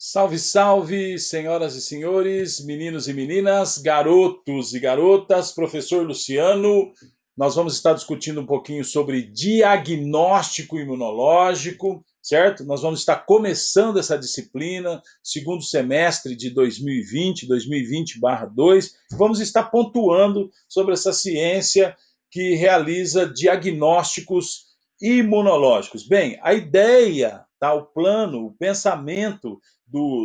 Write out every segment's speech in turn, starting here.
Salve, salve, senhoras e senhores, meninos e meninas, garotos e garotas, professor Luciano. Nós vamos estar discutindo um pouquinho sobre diagnóstico imunológico, certo? Nós vamos estar começando essa disciplina, segundo semestre de 2020, 2020/2. Vamos estar pontuando sobre essa ciência que realiza diagnósticos imunológicos. Bem, a ideia, tá, o plano, o pensamento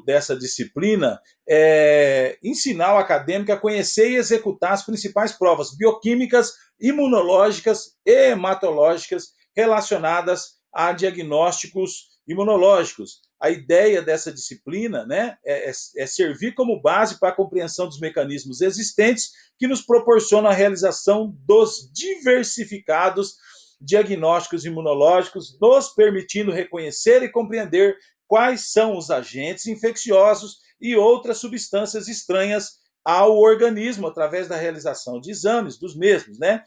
dessa disciplina é ensinar o acadêmico a conhecer e executar as principais provas bioquímicas, imunológicas e hematológicas relacionadas a diagnósticos imunológicos. A ideia dessa disciplina, né, é servir como base para a compreensão dos mecanismos existentes que nos proporcionam a realização dos diversificados diagnósticos imunológicos, nos permitindo reconhecer e compreender quais são os agentes infecciosos e outras substâncias estranhas ao organismo através da realização de exames dos mesmos, né?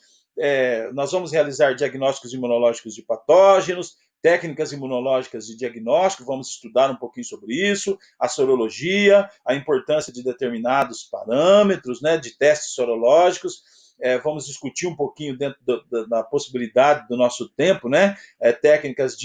Nós vamos realizar diagnósticos imunológicos de patógenos, técnicas imunológicas de diagnóstico, vamos estudar um pouquinho sobre isso, a sorologia, a importância de determinados parâmetros, né, de testes sorológicos. Vamos discutir um pouquinho dentro da possibilidade do nosso tempo, né? Técnicas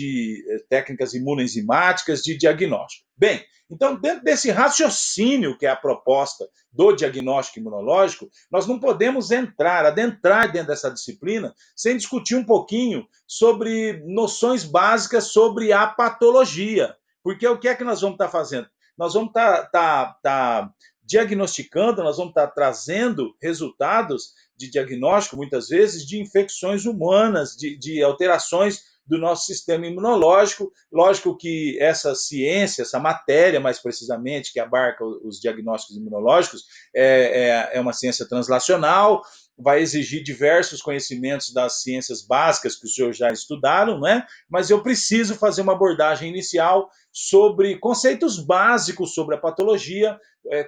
imunoenzimáticas de diagnóstico. Bem, então, dentro desse raciocínio que é a proposta do diagnóstico imunológico, nós não podemos adentrar dentro dessa disciplina sem discutir um pouquinho sobre noções básicas sobre a patologia. Porque o que é que nós vamos estar fazendo? Nós vamos estar diagnosticando, nós vamos estar trazendo resultados de diagnóstico, muitas vezes, de infecções humanas, de alterações do nosso sistema imunológico. Lógico que essa ciência, essa matéria, mais precisamente, que abarca os diagnósticos imunológicos, é uma ciência translacional, vai exigir diversos conhecimentos das ciências básicas que os senhores já estudaram, né? Mas eu preciso fazer uma abordagem inicial sobre conceitos básicos sobre a patologia.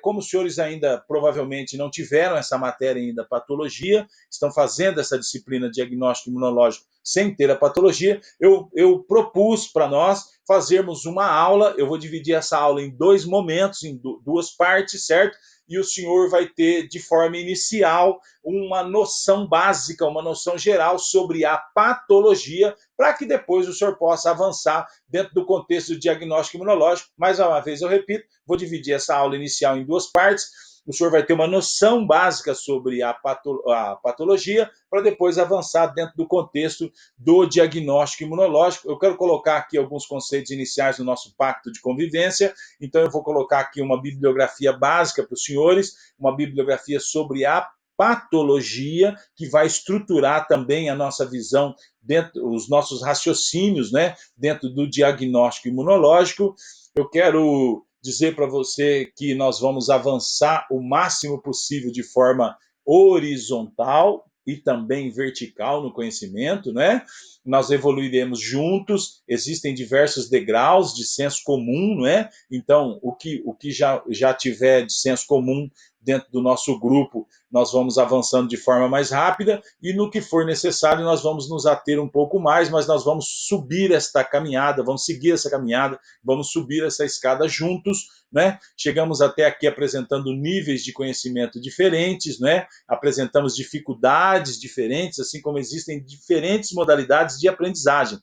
Como os senhores ainda provavelmente não tiveram essa matéria ainda, patologia, estão fazendo essa disciplina de diagnóstico imunológico sem ter a patologia, eu propus para nós fazermos uma aula. Eu vou dividir essa aula em dois momentos, em duas partes, certo? E o senhor vai ter, de forma inicial, uma noção básica, uma noção geral sobre a patologia, para que depois o senhor possa avançar dentro do contexto do diagnóstico imunológico. Mais uma vez, eu repito, vou dividir essa aula inicial em duas partes. O senhor vai ter uma noção básica sobre a patologia, para depois avançar dentro do contexto do diagnóstico imunológico. Eu quero colocar aqui alguns conceitos iniciais do nosso pacto de convivência, então eu vou colocar aqui uma bibliografia básica para os senhores, uma bibliografia sobre a patologia, que vai estruturar também a nossa visão, dentro, os nossos raciocínios, né, dentro do diagnóstico imunológico. Eu quero dizer para você que nós vamos avançar o máximo possível de forma horizontal e também vertical no conhecimento, né? Nós evoluiremos juntos, existem diversos degraus de senso comum, não é? Então, o que já tiver de senso comum dentro do nosso grupo, nós vamos avançando de forma mais rápida, e no que for necessário nós vamos nos ater um pouco mais, mas nós vamos subir esta caminhada, vamos seguir essa caminhada, vamos subir essa escada juntos, né? Chegamos até aqui apresentando níveis de conhecimento diferentes, né? Apresentamos dificuldades diferentes, assim como existem diferentes modalidades de aprendizagem.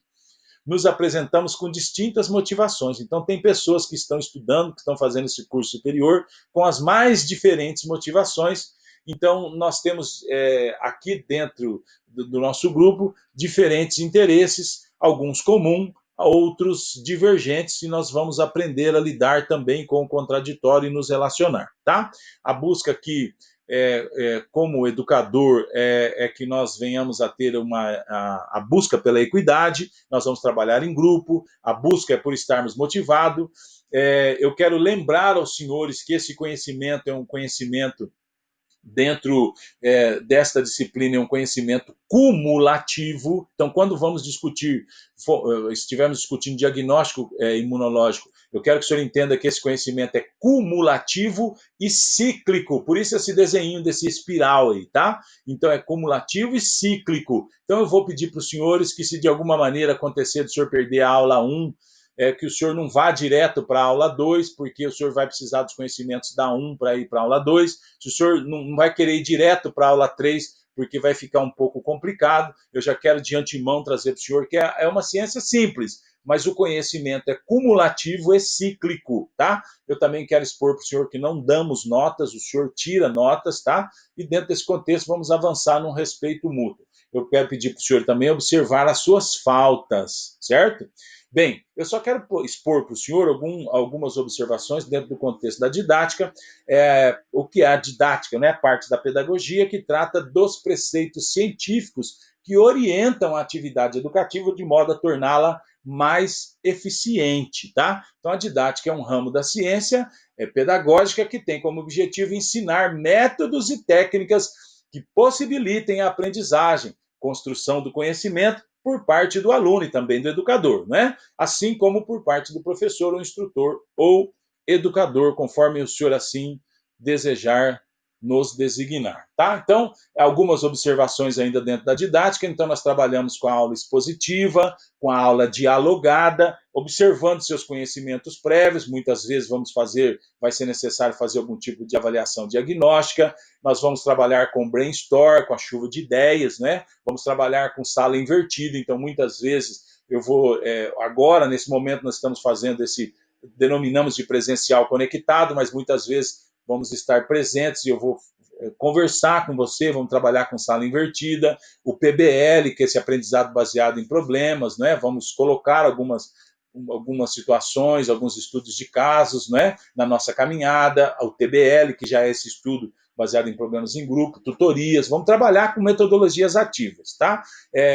Nos apresentamos com distintas motivações. Então, tem pessoas que estão estudando, que estão fazendo esse curso superior, com as mais diferentes motivações. Então, nós temos aqui dentro do nosso grupo diferentes interesses, alguns comuns, outros divergentes, e nós vamos aprender a lidar também com o contraditório e nos relacionar, tá? A busca aqui como educador, que nós venhamos a ter a busca pela equidade. Nós vamos trabalhar em grupo, a busca é por estarmos motivados. Eu quero lembrar aos senhores que esse conhecimento é um conhecimento dentro desta disciplina, é um conhecimento cumulativo. Então, quando vamos discutir, estivermos discutindo diagnóstico imunológico, eu quero que o senhor entenda que esse conhecimento é cumulativo e cíclico, por isso esse desenho desse espiral aí, tá? Então, é cumulativo e cíclico. Então, eu vou pedir para os senhores que, se de alguma maneira acontecer do senhor perder a aula 1, que o senhor não vá direto para a aula 2, porque o senhor vai precisar dos conhecimentos da 1 para ir para a aula 2. Se o senhor não vai querer ir direto para a aula 3, porque vai ficar um pouco complicado, eu já quero de antemão trazer para o senhor que é uma ciência simples, mas o conhecimento é cumulativo e cíclico, tá? Eu também quero expor para o senhor que não damos notas, o senhor tira notas, tá? E dentro desse contexto vamos avançar num respeito mútuo. Eu quero pedir para o senhor também observar as suas faltas, certo? Bem, eu só quero expor para o senhor algumas observações dentro do contexto da didática, o que é a didática, né? Parte da pedagogia que trata dos preceitos científicos que orientam a atividade educativa de modo a torná-la mais eficiente, tá? Então a didática é um ramo da ciência pedagógica que tem como objetivo ensinar métodos e técnicas que possibilitem a aprendizagem, construção do conhecimento por parte do aluno e também do educador, né? Assim como por parte do professor ou instrutor ou educador, conforme o senhor assim desejar nos designar, tá? Então, algumas observações ainda dentro da didática. Então, nós trabalhamos com a aula expositiva, com a aula dialogada, observando seus conhecimentos prévios. Muitas vezes vai ser necessário fazer algum tipo de avaliação diagnóstica. Nós vamos trabalhar com brainstorm, com a chuva de ideias, né? Vamos trabalhar com sala invertida. Então, muitas vezes agora, nesse momento, nós estamos fazendo denominamos de presencial conectado, mas muitas vezes vamos estar presentes e eu vou conversar com você, vamos trabalhar com sala invertida, o PBL, que é esse aprendizado baseado em problemas, né? Vamos colocar algumas situações, alguns estudos de casos, né? Na nossa caminhada, o TBL, que já é esse estudo baseado em problemas em grupo, tutorias, vamos trabalhar com metodologias ativas, tá?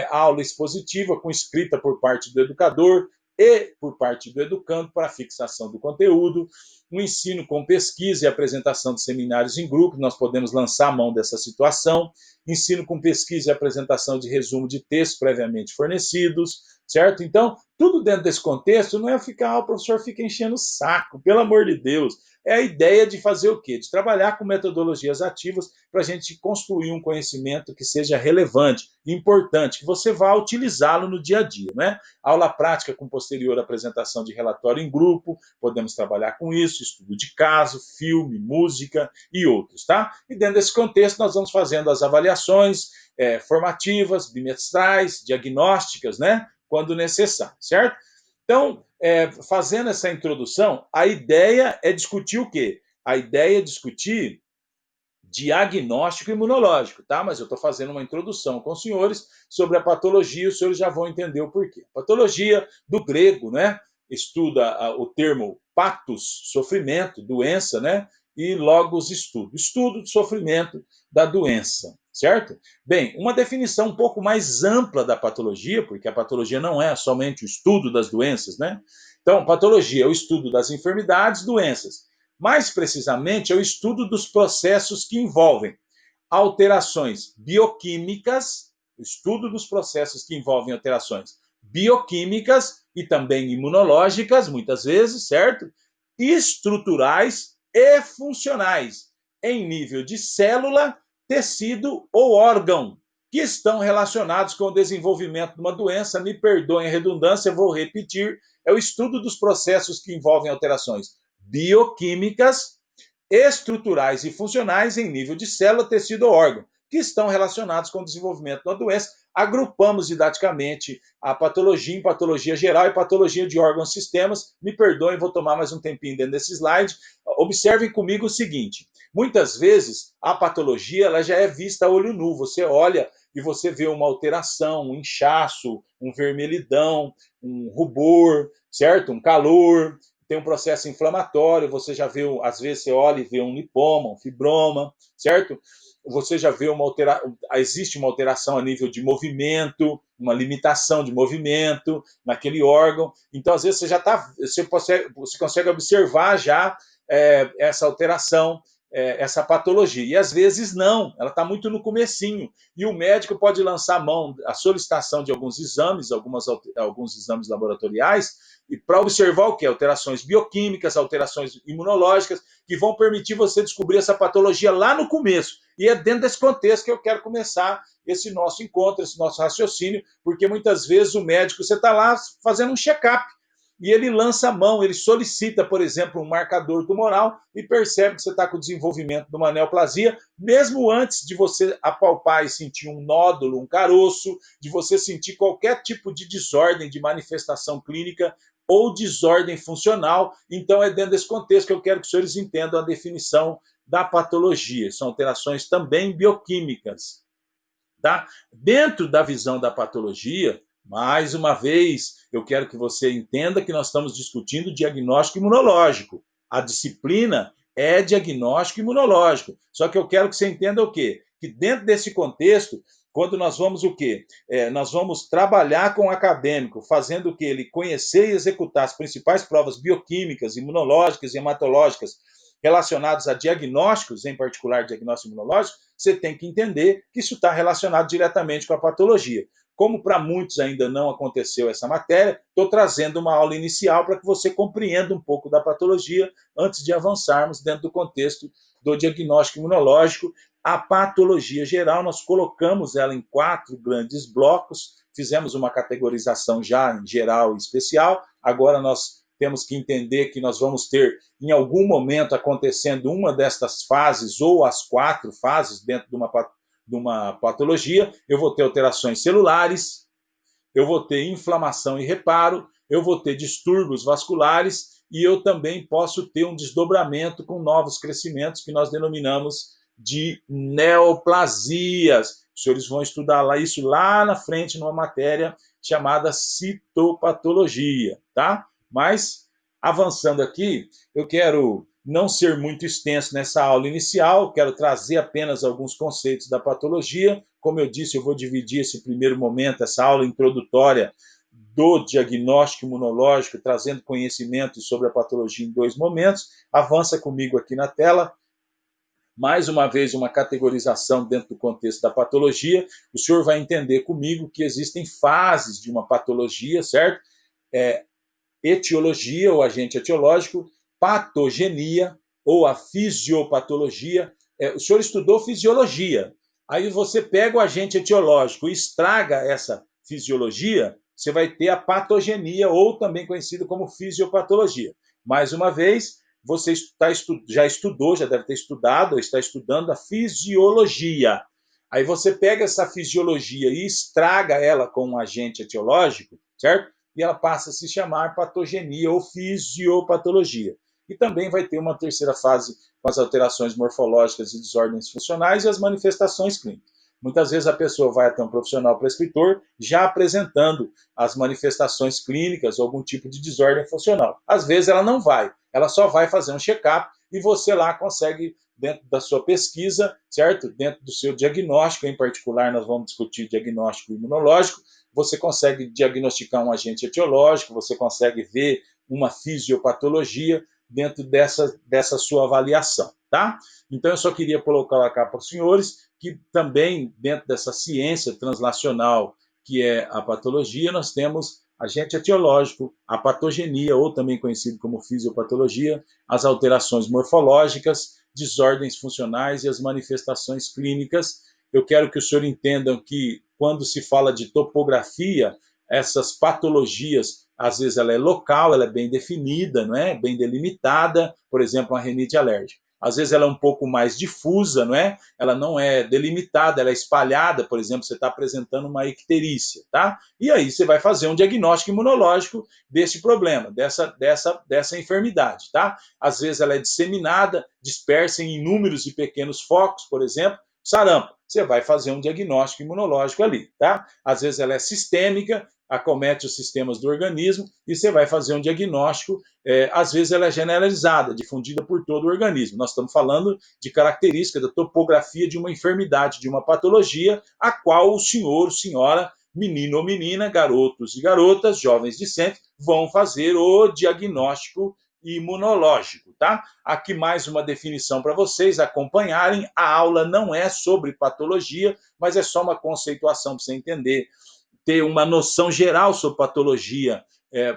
Aula expositiva com escrita por parte do educador e por parte do educando para fixação do conteúdo, um ensino com pesquisa e apresentação de seminários em grupo, nós podemos lançar a mão dessa situação, ensino com pesquisa e apresentação de resumo de textos previamente fornecidos, certo? Então, tudo dentro desse contexto não é o professor fica enchendo o saco, pelo amor de Deus. É a ideia de fazer o quê? De trabalhar com metodologias ativas para a gente construir um conhecimento que seja relevante, importante, que você vá utilizá-lo no dia a dia, né? Aula prática com posterior apresentação de relatório em grupo, podemos trabalhar com isso, estudo de caso, filme, música e outros, tá? E dentro desse contexto nós vamos fazendo as avaliações formativas, bimestrais, diagnósticas, né? Quando necessário, certo? Então, fazendo essa introdução, a ideia é discutir o quê? A ideia é discutir diagnóstico imunológico, tá? Mas eu estou fazendo uma introdução com os senhores sobre a patologia, os senhores já vão entender o porquê. Patologia, do grego, né? Estuda o termo patos, sofrimento, doença, né? E logos, estudo de sofrimento da doença, certo? Bem, uma definição um pouco mais ampla da patologia, porque a patologia não é somente o estudo das doenças, né? Então, patologia é o estudo das enfermidades, doenças. Mais precisamente, é o estudo dos processos que envolvem alterações bioquímicas, o estudo dos processos que envolvem alterações bioquímicas e também imunológicas, muitas vezes, certo? Estruturais e funcionais, em nível de célula, tecido ou órgão, que estão relacionados com o desenvolvimento de uma doença. Me perdoem a redundância, vou repetir, é o estudo dos processos que envolvem alterações bioquímicas, estruturais e funcionais em nível de célula, tecido ou órgão, que estão relacionados com o desenvolvimento da doença. Agrupamos didaticamente a patologia em patologia geral e patologia de órgãos e sistemas. Me perdoem, vou tomar mais um tempinho dentro desse slide. Observem comigo o seguinte: muitas vezes a patologia ela já é vista a olho nu. Você olha e você vê uma alteração, um inchaço, um vermelhidão, um rubor, certo? Um calor, tem um processo inflamatório, você já vê, às vezes você olha e vê um lipoma, um fibroma, certo? Você já vê existe uma alteração a nível de movimento, uma limitação de movimento naquele órgão. Então, às vezes, você consegue observar já essa alteração, essa patologia. E às vezes não, ela está muito no comecinho. E o médico pode lançar a mão, a solicitação de alguns exames, alguns exames laboratoriais, e para observar o que? Alterações bioquímicas, alterações imunológicas, que vão permitir você descobrir essa patologia lá no começo. E é dentro desse contexto que eu quero começar esse nosso encontro, esse nosso raciocínio, porque muitas vezes o médico, você está lá fazendo um check-up, e ele lança a mão, ele solicita, por exemplo, um marcador tumoral e percebe que você está com o desenvolvimento de uma neoplasia, mesmo antes de você apalpar e sentir um nódulo, um caroço, de você sentir qualquer tipo de desordem de manifestação clínica ou desordem funcional. Então, é dentro desse contexto que eu quero que os senhores entendam a definição da patologia. São alterações também bioquímicas. Tá? Dentro da visão da patologia, mais uma vez, eu quero que você entenda que nós estamos discutindo diagnóstico imunológico. A disciplina é diagnóstico imunológico. Só que eu quero que você entenda o quê? Que dentro desse contexto, quando nós vamos o quê? Nós vamos trabalhar com o acadêmico, fazendo o quê? Ele conhecer e executar as principais provas bioquímicas, imunológicas e hematológicas relacionados a diagnósticos, em particular diagnóstico imunológico, você tem que entender que isso está relacionado diretamente com a patologia. Como para muitos ainda não aconteceu essa matéria, estou trazendo uma aula inicial para que você compreenda um pouco da patologia antes de avançarmos dentro do contexto do diagnóstico imunológico. A patologia geral, nós colocamos ela em 4 grandes blocos, fizemos uma categorização já em geral e especial, agora nós temos que entender que nós vamos ter, em algum momento, acontecendo uma destas fases, ou as 4 fases dentro de uma patologia. Eu vou ter alterações celulares, eu vou ter inflamação e reparo, eu vou ter distúrbios vasculares e eu também posso ter um desdobramento com novos crescimentos que nós denominamos de neoplasias. Os senhores vão estudar isso lá na frente numa matéria chamada citopatologia, tá? Mas, avançando aqui, eu quero não ser muito extenso nessa aula inicial, quero trazer apenas alguns conceitos da patologia. Como eu disse, eu vou dividir esse primeiro momento, essa aula introdutória do diagnóstico imunológico, trazendo conhecimentos sobre a patologia em 2 momentos. Avança comigo aqui na tela. Mais uma vez, uma categorização dentro do contexto da patologia. O senhor vai entender comigo que existem fases de uma patologia, certo? Etiologia, ou agente etiológico, patogenia, ou a fisiopatologia. O senhor estudou fisiologia. Aí você pega o agente etiológico e estraga essa fisiologia, você vai ter a patogenia, ou também conhecido como fisiopatologia. Mais uma vez, você já estudou, já deve ter estudado, ou está estudando a fisiologia. Aí você pega essa fisiologia e estraga ela com um agente etiológico, certo? E ela passa a se chamar patogenia ou fisiopatologia. E também vai ter uma terceira fase com as alterações morfológicas e desordens funcionais e as manifestações clínicas. Muitas vezes a pessoa vai até um profissional prescritor já apresentando as manifestações clínicas ou algum tipo de desordem funcional. Às vezes ela não vai, ela só vai fazer um check-up e você lá consegue, dentro da sua pesquisa, certo? Dentro do seu diagnóstico, em particular nós vamos discutir diagnóstico imunológico, você consegue diagnosticar um agente etiológico, você consegue ver uma fisiopatologia dentro dessa sua avaliação, tá? Então, eu só queria colocar cá para os senhores que também, dentro dessa ciência translacional que é a patologia, nós temos agente etiológico, a patogenia, ou também conhecido como fisiopatologia, as alterações morfológicas, desordens funcionais e as manifestações clínicas. Eu quero que o senhor entendam que, quando se fala de topografia, essas patologias, às vezes ela é local, ela é bem definida, não é? Bem delimitada, por exemplo, uma rinite alérgica. Às vezes ela é um pouco mais difusa, não é? Ela não é delimitada, ela é espalhada, por exemplo, você está apresentando uma icterícia, tá? E aí você vai fazer um diagnóstico imunológico desse problema, dessa enfermidade, tá? Às vezes ela é disseminada, dispersa em inúmeros e pequenos focos, por exemplo, sarampo. Você vai fazer um diagnóstico imunológico ali, tá? Às vezes ela é sistêmica, acomete os sistemas do organismo e você vai fazer um diagnóstico. Às vezes ela é generalizada, difundida por todo o organismo. Nós estamos falando de característica da topografia de uma enfermidade, de uma patologia, a qual o senhor, senhora, menino ou menina, garotos e garotas, jovens discentes, vão fazer o diagnóstico imunológico, tá? Aqui mais uma definição para vocês acompanharem. A aula não é sobre patologia, mas é só uma conceituação para você entender, ter uma noção geral sobre patologia,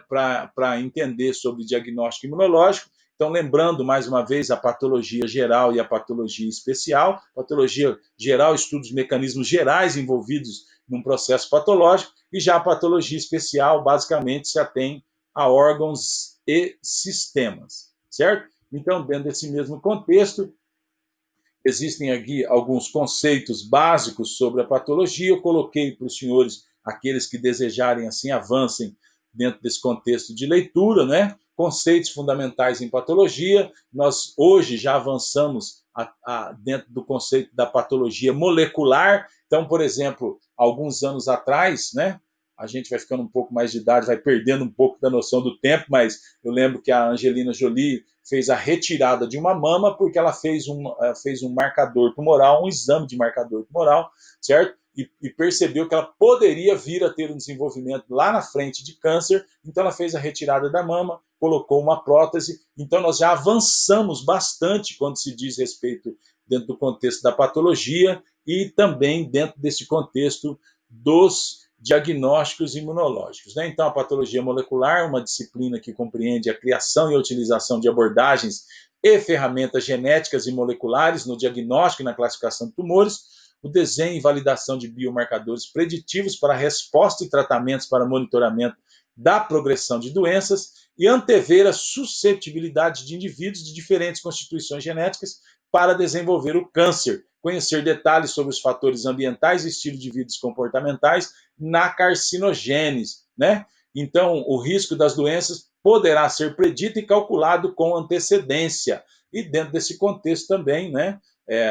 para entender sobre diagnóstico imunológico. Então, lembrando mais uma vez a patologia geral e a patologia especial. Patologia geral estuda os mecanismos gerais envolvidos num processo patológico, e já a patologia especial basicamente se atém a órgãos e sistemas, certo? Então, dentro desse mesmo contexto, existem aqui alguns conceitos básicos sobre a patologia. Eu coloquei para os senhores, aqueles que desejarem assim, avancem dentro desse contexto de leitura, né? Conceitos fundamentais em patologia. Nós hoje já avançamos dentro do conceito da patologia molecular. Então, por exemplo, alguns anos atrás, né? A gente vai ficando um pouco mais de idade, vai perdendo um pouco da noção do tempo, mas eu lembro que a Angelina Jolie fez a retirada de uma mama porque ela fez um marcador tumoral, um exame de marcador tumoral, certo? E percebeu que ela poderia vir a ter um desenvolvimento lá na frente de câncer, então ela fez a retirada da mama, colocou uma prótese, então nós já avançamos bastante quando se diz respeito dentro do contexto da patologia e também dentro desse contexto dos diagnósticos imunológicos, né? Então, a patologia molecular é uma disciplina que compreende a criação e a utilização de abordagens e ferramentas genéticas e moleculares no diagnóstico e na classificação de tumores, o desenho e validação de biomarcadores preditivos para resposta e tratamentos para monitoramento da progressão de doenças e antever a suscetibilidade de indivíduos de diferentes constituições genéticas para desenvolver o câncer, conhecer detalhes sobre os fatores ambientais, estilo de vida e comportamentais na carcinogênese, né? Então, o risco das doenças poderá ser predito e calculado com antecedência. E dentro desse contexto também, né,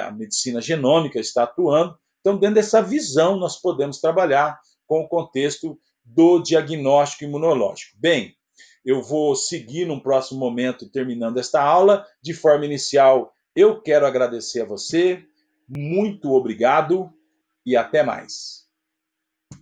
a medicina genômica está atuando. Então, dentro dessa visão, nós podemos trabalhar com o contexto do diagnóstico imunológico. Bem, eu vou seguir num próximo momento, terminando esta aula. De forma inicial, eu quero agradecer a você, muito obrigado e até mais.